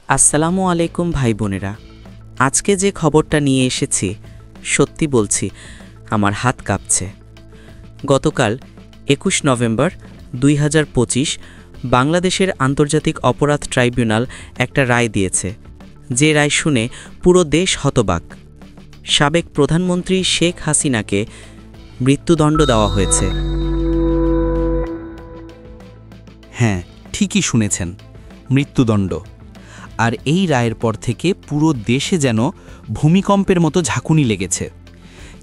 আসসালামু আলাইকুম ভাই বোনেরা। আজকে যে খবরটা নিয়ে এসেছি, সত্যি বলছি আমার হাত কাঁপছে। গতকাল ২১ নভেম্বর ২০২৫ বাংলাদেশের আন্তর্জাতিক অপরাধ ট্রাইব্যুনাল একটা রায় দিয়েছে, যে রায় শুনে পুরো দেশ হতবাক। সাবেক প্রধানমন্ত্রী শেখ হাসিনাকে মৃত্যুদণ্ড দেওয়া হয়েছে। হ্যাঁ, ঠিকই শুনেছেন, মৃত্যুদণ্ড। আর এই রায়ের পর থেকে পুরো দেশে যেন ভূমিকম্পের মতো ঝাঁকুনি লেগেছে।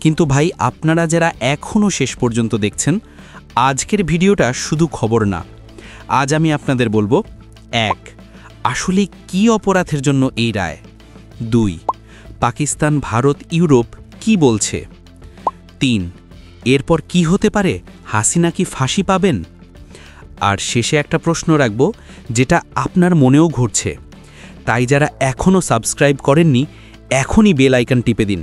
কিন্তু ভাই, আপনারা যারা এখনও শেষ পর্যন্ত দেখছেন, আজকের ভিডিওটা শুধু খবর না। আজ আমি আপনাদের বলবো, ১. আসলে কী অপরাধের জন্য এই রায়। ২. পাকিস্তান, ভারত, ইউরোপ কি বলছে। ৩. এরপর কি হতে পারে, হাসিনা কি ফাঁসি পাবেন। আর শেষে একটা প্রশ্ন রাখব, যেটা আপনার মনেও ঘুরছে। তাই যারা এখনও সাবস্ক্রাইব করেননি, এখনই বেল আইকন টিপে দিন,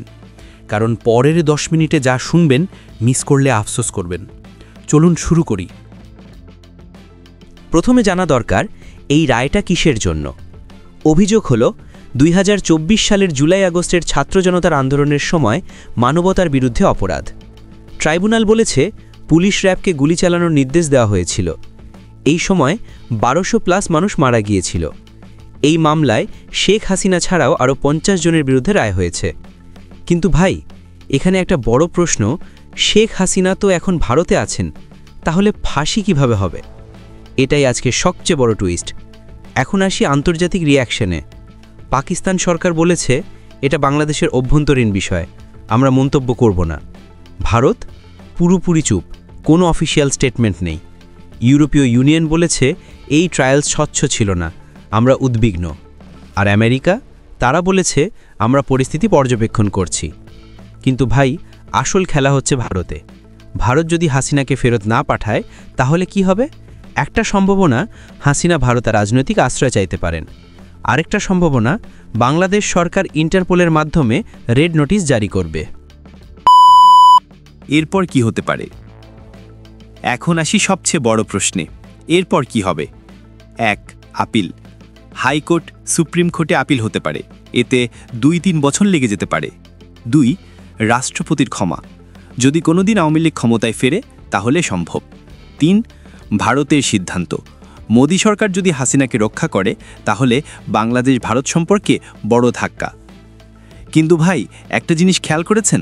কারণ পরের 10 মিনিটে যা শুনবেন মিস করলে আফসোস করবেন। চলুন শুরু করি। প্রথমে জানা দরকার এই রায়টা কিসের জন্য। অভিযোগ হলো ২০২৪ সালের জুলাই আগস্টের ছাত্র জনতার আন্দোলনের সময় মানবতার বিরুদ্ধে অপরাধ। ট্রাইব্যুনাল বলেছে পুলিশ র্যাবকে গুলি চালানোর নির্দেশ দেওয়া হয়েছিল। এই সময় ১২০০+ মানুষ মারা গিয়েছিল। এই মামলায় শেখ হাসিনা ছাড়াও আরও ৫০ জনের বিরুদ্ধে রায় হয়েছে। কিন্তু ভাই, এখানে একটা বড় প্রশ্ন, শেখ হাসিনা তো এখন ভারতে আছেন, তাহলে ফাঁসি কিভাবে হবে? এটাই আজকে সবচেয়ে বড় টুইস্ট। এখন আসি আন্তর্জাতিক রিয়াকশনে। পাকিস্তান সরকার বলেছে এটা বাংলাদেশের অভ্যন্তরীণ বিষয়, আমরা মন্তব্য করব না। ভারত পুরোপুরি চুপ, কোনো অফিসিয়াল স্টেটমেন্ট নেই। ইউরোপীয় ইউনিয়ন বলেছে এই ট্রায়াল স্বচ্ছ ছিল না, আমরা উদ্বিগ্ন। আর আমেরিকা, তারা বলেছে আমরা পরিস্থিতি পর্যবেক্ষণ করছি। কিন্তু ভাই, আসল খেলা হচ্ছে ভারতে। ভারত যদি হাসিনাকে ফেরত না পাঠায়, তাহলে কি হবে? একটা সম্ভাবনা, হাসিনা ভারতে রাজনৈতিক আশ্রয় চাইতে পারেন। আরেকটা সম্ভাবনা, বাংলাদেশ সরকার ইন্টারপোলের মাধ্যমে রেড নোটিশ জারি করবে। এরপর কি হতে পারে? এখন আসি সবচেয়ে বড় প্রশ্নে, এরপর কি হবে? ১. আপিল। হাইকোর্ট, সুপ্রিম কোর্টে আপিল হতে পারে, এতে ২-৩ বছর লেগে যেতে পারে। ২. রাষ্ট্রপতির ক্ষমা, যদি কোনোদিন আওয়ামী লীগ ক্ষমতায় ফেরে তাহলে সম্ভব। ৩. ভারতের সিদ্ধান্ত, মোদি সরকার যদি হাসিনাকে রক্ষা করে তাহলে বাংলাদেশ ভারত সম্পর্কে বড় ধাক্কা। কিন্তু ভাই, একটা জিনিস খেয়াল করেছেন?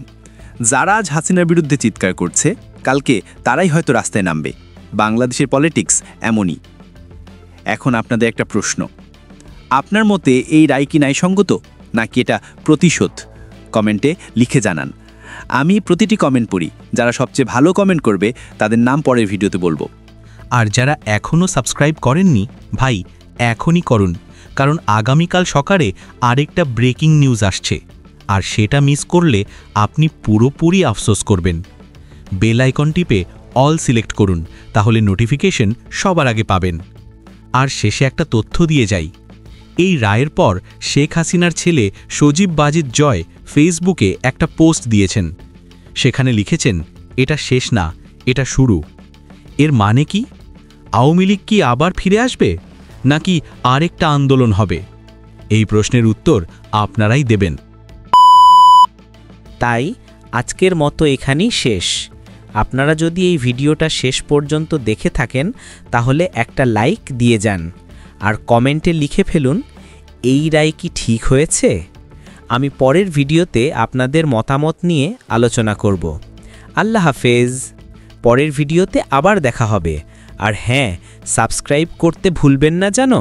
যারা আজ হাসিনার বিরুদ্ধে চিৎকার করছে, কালকে তারাই হয়তো রাস্তায় নামবে। বাংলাদেশের পলিটিক্স এমনই। এখন আপনাদের একটা প্রশ্ন, আপনার মতে এই রায় কি ন্যায়সঙ্গত, নাকি এটা প্রতিশোধ? কমেন্টে লিখে জানান। আমি প্রতিটি কমেন্ট পড়ি, যারা সবচেয়ে ভালো কমেন্ট করবে তাদের নাম পরের ভিডিওতে বলবো। আর যারা এখনও সাবস্ক্রাইব করেননি, ভাই এখনই করুন, কারণ আগামীকাল সকালে আরেকটা ব্রেকিং নিউজ আসছে, আর সেটা মিস করলে আপনি পুরোপুরি আফসোস করবেন। বেল আইকন টিপে অল সিলেক্ট করুন, তাহলে নোটিফিকেশন সবার আগে পাবেন। আর শেষে একটা তথ্য দিয়ে যাই, এই রায়ের পর শেখ হাসিনার ছেলে সজীব বাজিদ জয় ফেসবুকে একটা পোস্ট দিয়েছেন। সেখানে লিখেছেন, এটা শেষ না, এটা শুরু। এর মানে কি? আওয়ামী লীগ কি আবার ফিরে আসবে, নাকি আরেকটা আন্দোলন হবে? এই প্রশ্নের উত্তর আপনারাই দেবেন। তাই আজকের মতো এখানেই শেষ। আপনারা যদি এই ভিডিওটা শেষ পর্যন্ত দেখে থাকেন, তাহলে একটা লাইক দিয়ে যান, আর কমেন্টে লিখে ফেলুন এই রায় কি ঠিক হয়েছে। আমি পরের ভিডিওতে আপনাদের মতামত নিয়ে আলোচনা করব। আল্লাহ হাফেজ। পরের ভিডিওতে আবার দেখা হবে। আর হ্যাঁ, সাবস্ক্রাইব করতে ভুলবেন না জানো।